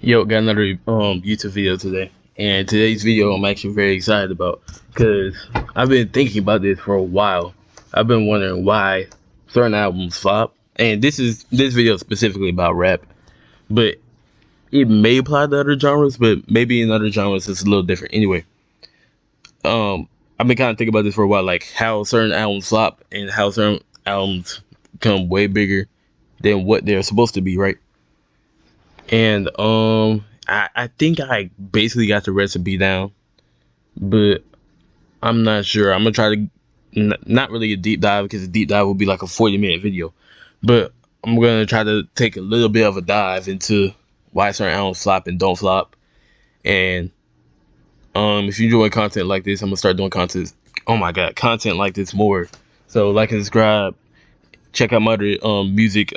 Yo, got another YouTube video today, and today's video I'm actually very excited about because I've been thinking about this for a while. I've been wondering why certain albums flop, and this video is specifically about rap, but it may apply to other genres, but maybe in other genres it's a little different. Anyway, I've been kind of thinking about this for a while, like how certain albums flop and how certain albums become way bigger than what they're supposed to be, right? And I think I basically got the recipe down, but I'm not sure. I'm gonna try to not really a deep dive because a deep dive would be like a 40-minute video, but I'm gonna try to take a little bit of a dive into why certain albums flop and don't flop. And if you enjoy content like this, I'm gonna start doing content. Oh my god, content like this more. So like and subscribe. Check out my other music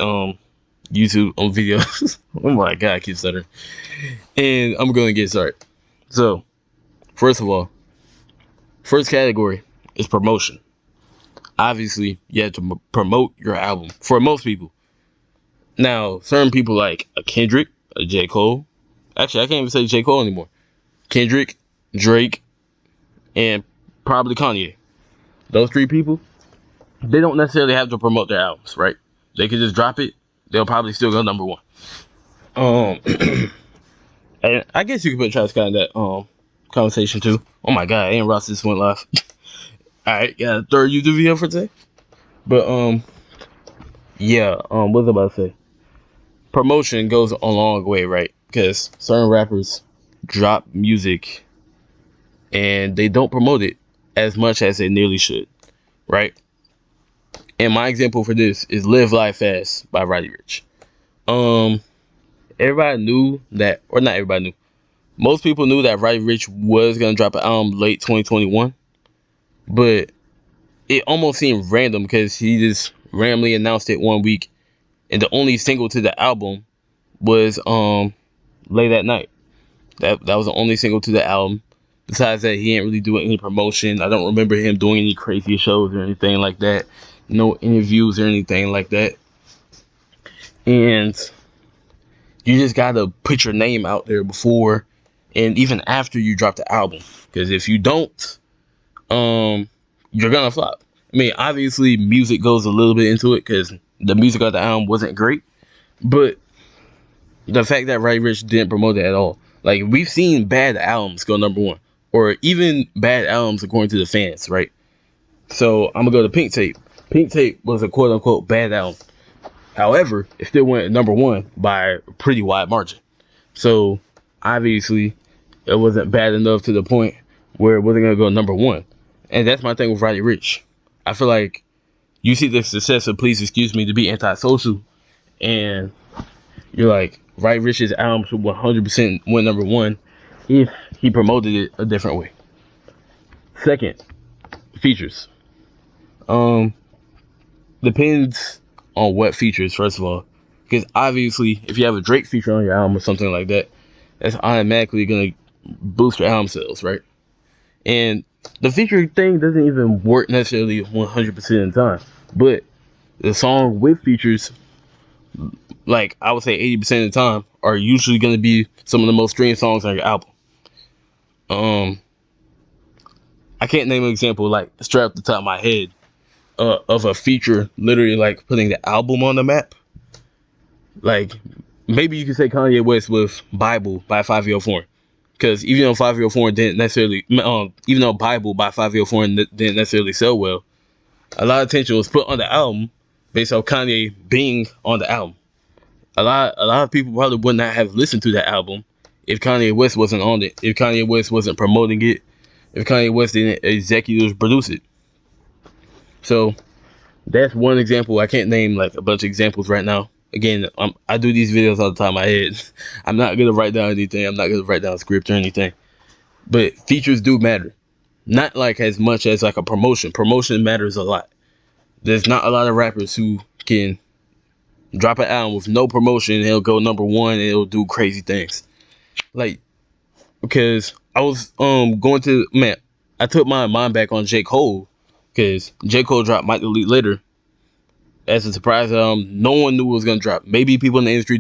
YouTube videos. Oh my god, I keep stuttering. And I'm gonna get started. So, first of all, first category is promotion. Obviously, you have to promote your album for most people. Now, certain people like a Kendrick, a J. Cole. Actually, I can't even say J. Cole anymore. Kendrick, Drake, and probably Kanye. Those three people, they don't necessarily have to promote their albums, right? They could just drop it. They'll probably still go number one. And I guess you could put Travis Scott in that conversation too. Oh my god, Aaron Ross just went live. Alright, got a third YouTube video for today. But yeah, what was I about to say? Promotion goes a long way, right? Because certain rappers drop music and they don't promote it as much as they nearly should, right? And my example for this is Live Life Fast by Roddy Ricch. Everybody knew that, or not everybody knew. Most people knew that Roddy Ricch was gonna drop an album late 2021, but it almost seemed random because he just randomly announced it one week, and the only single to the album was Late at Night. That was the only single to the album. Besides that, he ain't really doing any promotion. I don't remember him doing any crazy shows or anything like that. No interviews or anything like that. And you just gotta put your name out there before and even after you drop the album. Because if you don't, you're gonna flop. I mean, obviously, music goes a little bit into it because the music of the album wasn't great, but the fact that Roddy Ricch didn't promote it at all, like we've seen bad albums go number one, or even bad albums according to the fans, right? So I'm gonna go to Pink Tape. Pink Tape was a quote unquote bad album. However, it still went number one by a pretty wide margin. So obviously, it wasn't bad enough to the point where it wasn't gonna go number one. And that's my thing with Roddy Ricch. I feel like you see the success of Please Excuse Me to be antisocial, and you're like, Roddy Ricch's album should 100% win number one if he promoted it a different way. Second, features. Depends on what features, first of all. Because obviously, if you have a Drake feature on your album or something like that, that's automatically gonna boost your album sales, right? And the feature thing doesn't even work necessarily 100% of the time. But the song with features, like I would say 80% of the time, are usually going to be some of the most streamed songs on your album. I can't name an example like straight off the top of my head of a feature literally like putting the album on the map. Like maybe you could say Kanye West with Bible by 5 Foreign. Because even though 5 Foreign didn't necessarily, even though Bible by 5 Foreign didn't necessarily sell well, a lot of attention was put on the album based off Kanye being on the album. A lot of people probably would not have listened to that album if Kanye West wasn't on it, if Kanye West wasn't promoting it, if Kanye West didn't executive produce it. So that's one example. I can't name like a bunch of examples right now. Again, I do these videos all the time in my head. I'm not gonna write down anything. I'm not gonna write down a script or anything. But features do matter. Not like as much as like a promotion. Promotion matters a lot. There's not a lot of rappers who can drop an album with no promotion and it'll go number one and it'll do crazy things. Like, because I was going to, man, I took my mind back on J. Cole because J. Cole dropped Might Delete Later as a surprise. No one knew it was gonna drop. Maybe people in the industry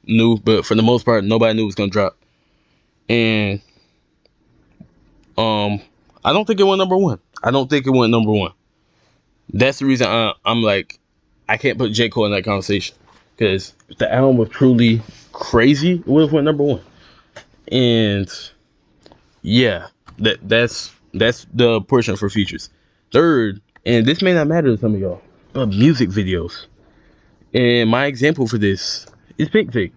knew, but for the most part, nobody knew it was gonna drop. And I don't think it went number one. I don't think it went number one. That's the reason I'm like, I can't put J. Cole in that conversation, because if the album was truly crazy, it would have went number one. And yeah, that's the portion for features. Third, and this may not matter to some of y'all, but music videos. And my example for this is Pink Tape.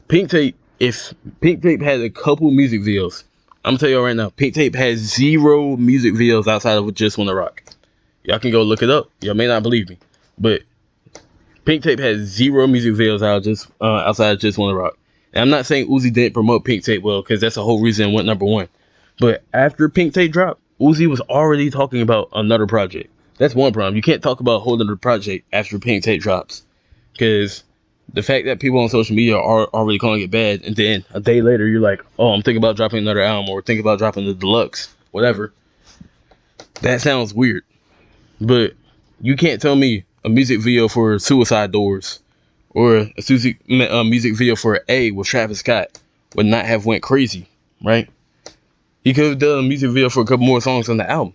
Pink Tape, if Pink Tape had a couple music videos, I'm gonna tell y'all right now, Pink Tape has 0 music videos outside of Just Wanna Rock. Y'all can go look it up. Y'all may not believe me, but Pink Tape has 0 music videos outside of Just Wanna Rock. And I'm not saying Uzi didn't promote Pink Tape well, because that's the whole reason it went number one. But after Pink Tape dropped, Uzi was already talking about another project. That's one problem. You can't talk about a whole other project after Pink Tape drops, because the fact that people on social media are already calling it bad, and then a day later you're like, oh, I'm thinking about dropping another album, or thinking about dropping the deluxe, whatever. That sounds weird. But you can't tell me a music video for Suicide Doors or a music video for A with Travis Scott would not have went crazy, right? He could have done a music video for a couple more songs on the album.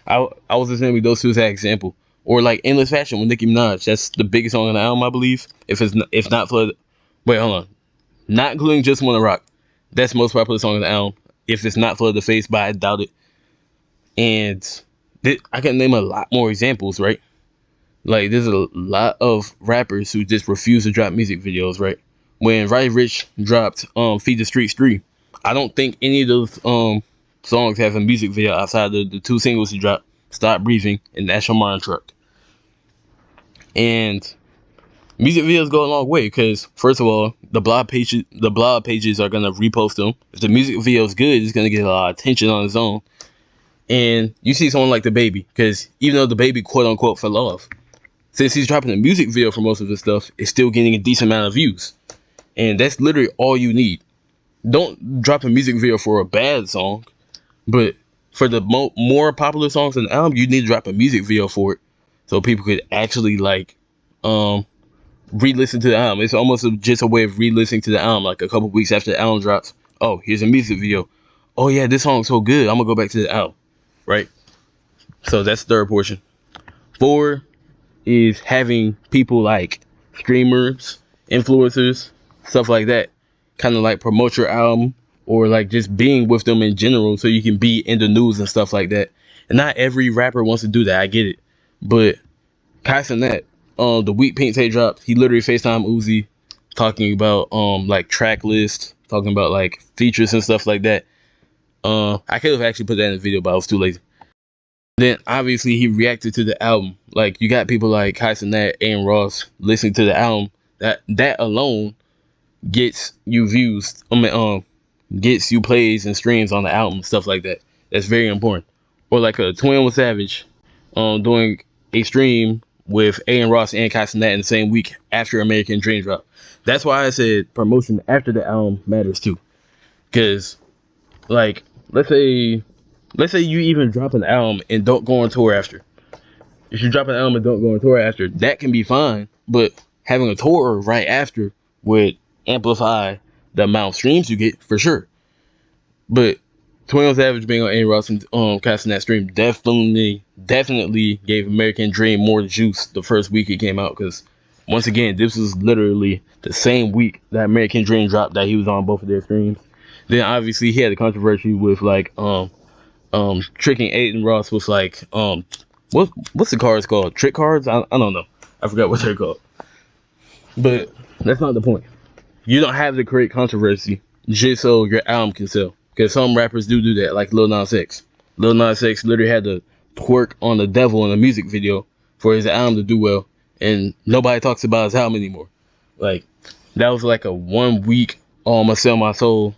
I was listening to those two as an example. Or like Endless Fashion with Nicki Minaj. That's the biggest song on the album, I believe. If not for, wait, hold on, not including Just Wanna Rock. That's the most popular song on the album. If it's not Flood the Face, but I doubt it. And I can name a lot more examples, right? Like, there's a lot of rappers who just refuse to drop music videos, right? When Roddy Ricch dropped Feed the Streets 3, I don't think any of those songs have a music video outside of the 2 singles he dropped, Stop Breathing and National Mine Truck. And music videos go a long way, because first of all, the blog pages are gonna repost them. If the music video is good, it's gonna get a lot of attention on its own. And you see someone like the Baby, because even though the Baby quote unquote fell off, since he's dropping a music video for most of his stuff, it's still getting a decent amount of views. And that's literally all you need. Don't drop a music video for a bad song, but for the more popular songs in the album, you need to drop a music video for it, so people could actually like re-listen to the album. It's almost just a way of re-listening to the album, like a couple weeks after the album drops. Oh, here's a music video. Oh yeah, this song's so good, I'm gonna go back to the album, right? So that's the third portion. 4 is having people like streamers, influencers, stuff like that, kind of like promote your album, or like just being with them in general, so you can be in the news and stuff like that. And not every rapper wants to do that, I get it, but Kai Cenat, the week Pink Tape dropped, he literally FaceTime Uzi, talking about like track lists, talking about like features and stuff like that. I could have actually put that in the video, but I was too lazy. Then obviously he reacted to the album. Like, you got people like Kai Cenat and Ross listening to the album. That alone gets you views. Gets you plays and streams on the album, stuff like that. That's very important. Or like a 21 Savage, doing a stream with A and Ross and Kai Cenat in the same week after American Dream drop. That's why I said promotion after the album matters too. Cause like, let's say you even drop an album and don't go on tour after. If you drop an album and don't go on tour after, that can be fine. But having a tour right after would amplify the amount of streams you get, for sure. But 21 Savage being on A Ross and casting that stream definitely gave American Dream more juice the first week it came out. Because once again, this was literally the same week that American Dream dropped that he was on both of their streams. Then obviously he had a controversy with like tricking Aiden Ross with like what's the cards called? Trick cards? I don't know. I forgot what they're called. But that's not the point. You don't have to create controversy just so your album can sell. Because some rappers do that, like Lil Nas X. Lil Nas X literally had to twerk on the devil in a music video for his album to do well, and nobody talks about his album anymore. Like, that was like a 1 week, oh, I'm gonna sell my soul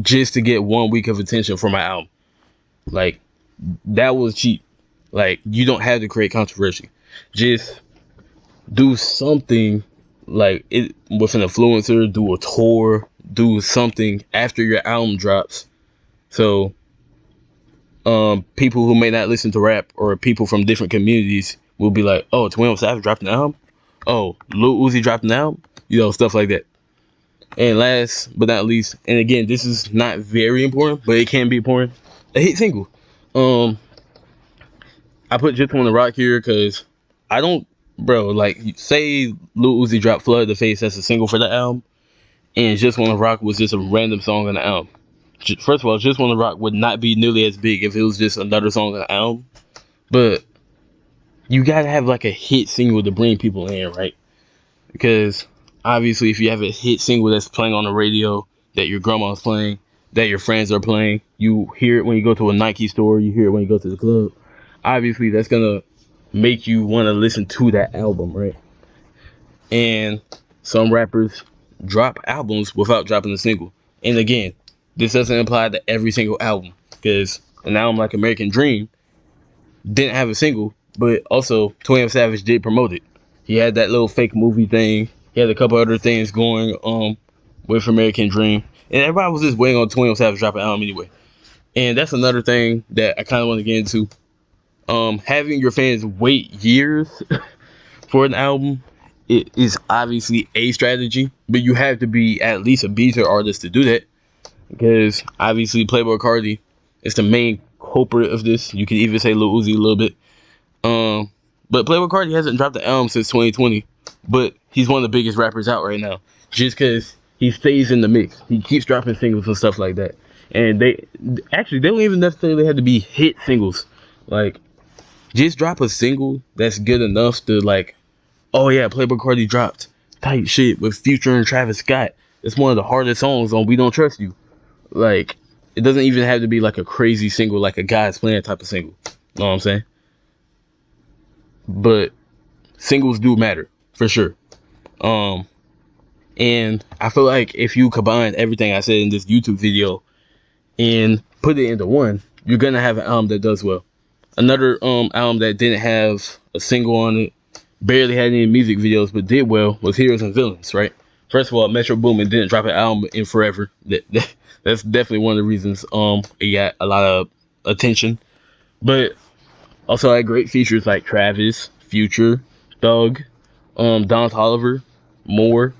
just to get 1 week of attention for my album. Like, that was cheap. Like, you don't have to create controversy. Just do something like it with an influencer, do a tour, do something after your album drops. So people who may not listen to rap, or people from different communities, will be like, oh, 21 Savage dropped an album? oh, Lil Uzi dropped an album, stuff like that. And last but not least, and again, this is not very important, but it can be important. A hit single. Um, I put Just Wanna Rock here because I don't, bro. Like, say Lil Uzi dropped Flood the Face as a single for the album, and Just Wanna Rock was just a random song on the album. First of all, Just Wanna Rock would not be nearly as big if it was just another song on the album. But you gotta have like a hit single to bring people in, right? Because obviously, if you have a hit single that's playing on the radio, that your grandma's playing, that your friends are playing, you hear it when you go to a Nike store, you hear it when you go to the club. Obviously, that's gonna make you want to listen to that album, right? And some rappers drop albums without dropping a single. And again, this doesn't apply to every single album, because an album like American Dream didn't have a single, but also 21 Savage did promote it. He had that little fake movie thing. He had a couple other things going with American Dream, and everybody was just waiting on 21 Savage to drop an album anyway. And that's another thing that I kind of want to get into. Having your fans wait years for an album, it is obviously a strategy, but you have to be at least a B-tier artist to do that, because obviously Playboi Carti is the main culprit of this. You can even say Lil Uzi a little bit. But Playboi Carti hasn't dropped the album since 2020, but he's one of the biggest rappers out right now, just because he stays in the mix. He keeps dropping singles and stuff like that. And they don't even necessarily have to be hit singles. Like, just drop a single that's good enough to, like, oh yeah, Playboi Carti dropped tight shit with Future and Travis Scott. It's one of the hardest songs on We Don't Trust You. Like, it doesn't even have to be like a crazy single, like a God's Plan type of single. Know what I'm saying? But singles do matter for sure. And I feel like if you combine everything I said in this YouTube video and put it into one, you're gonna have an album that does well. Another album that didn't have a single on it, barely had any music videos, but did well, was Heroes and Villains, right? First of all, Metro Boomin didn't drop an album in forever. That's definitely one of the reasons it got a lot of attention. But also had great features like Travis, Future, Thug, Don Toliver, more.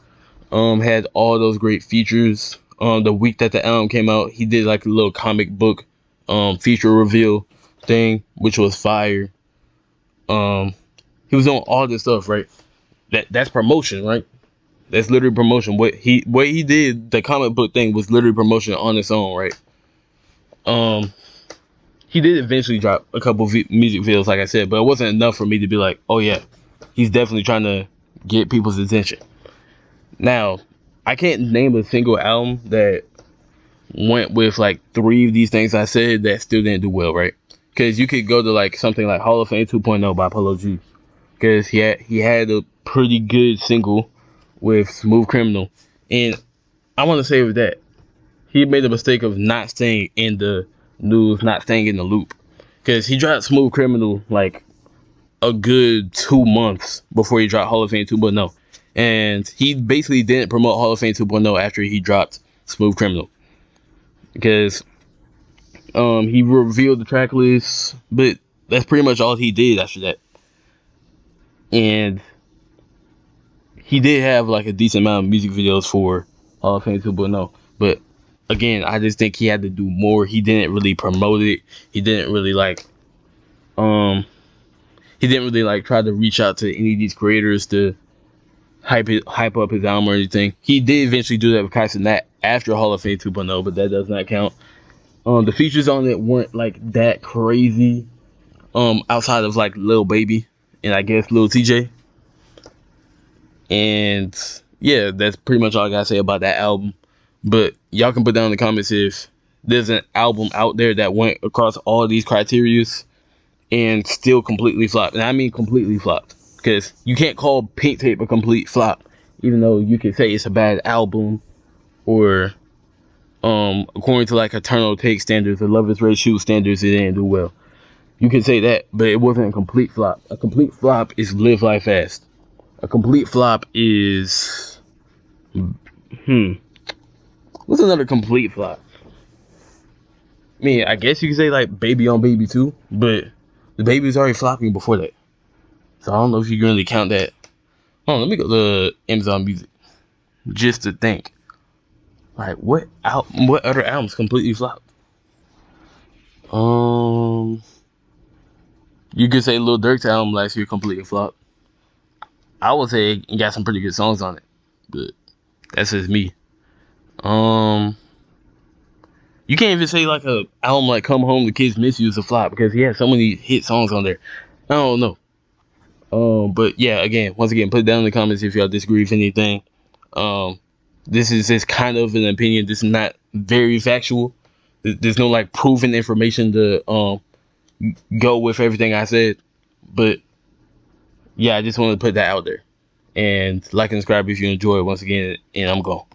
Had all those great features. The week that the album came out, he did like a little comic book feature reveal thing, which was fire. He was on all this stuff, right? That's promotion, right? That's literally promotion. What he did, the comic book thing, was literally promotion on its own, right? He did eventually drop a couple music videos, like I said, but it wasn't enough for me to be like, oh yeah, he's definitely trying to get people's attention. Now, I can't name a single album that went with like 3 of these things I said that still didn't do well, right? Because you could go to like something like Hall of Fame 2.0 by Polo G, because he had a pretty good single with Smooth Criminal, and I want to say with that, he made the mistake of not staying in the news, not staying in the loop, because he dropped Smooth Criminal like a good 2 months before he dropped Hall of Fame 2.0, and he basically didn't promote Hall of Fame 2.0 after he dropped Smooth Criminal, because he revealed the track list, but that's pretty much all he did after that. And he did have like a decent amount of music videos for Hall of Fame 2.0, but again, I just think he had to do more. He didn't really promote it. He didn't really try to reach out to any of these creators to hype up his album or anything. He did eventually do that with Kai Cenat after Hall of Fame 2.0, but that does not count. The features on it weren't like that crazy. Outside of like Lil Baby and I guess Lil TJ. And yeah, that's pretty much all I gotta say about that album. But y'all can put down in the comments if there's an album out there that went across all these criterias and still completely flopped. And I mean completely flopped, because you can't call Pink Tape a complete flop, even though you could say it's a bad album, or according to like Eternal Take standards or Love Is Red Shoe standards, it didn't do well. You can say that, but it wasn't a complete flop. A complete flop is Live Life Fast. A complete flop is what's another complete flop? I mean, I guess you could say like Baby on Baby 2, but the Baby was already flopping before that, so I don't know if you can really count that. Oh, let me go to Amazon Music just to think. Like what other albums completely flopped? Um, you could say Lil Durk's album last year completely flopped. I would say it got some pretty good songs on it, but that's just me. Um, you can't even say like a album like "Come Home, the Kids Miss You" is a flop because he had so many hit songs on there. I don't know. But yeah, once again, put it down in the comments if y'all disagree with anything. Um, this is just kind of an opinion. This is not very factual. There's no like proven information to go with everything I said. But yeah, I just wanted to put that out there. And like and subscribe if you enjoy it once again. And I'm gone.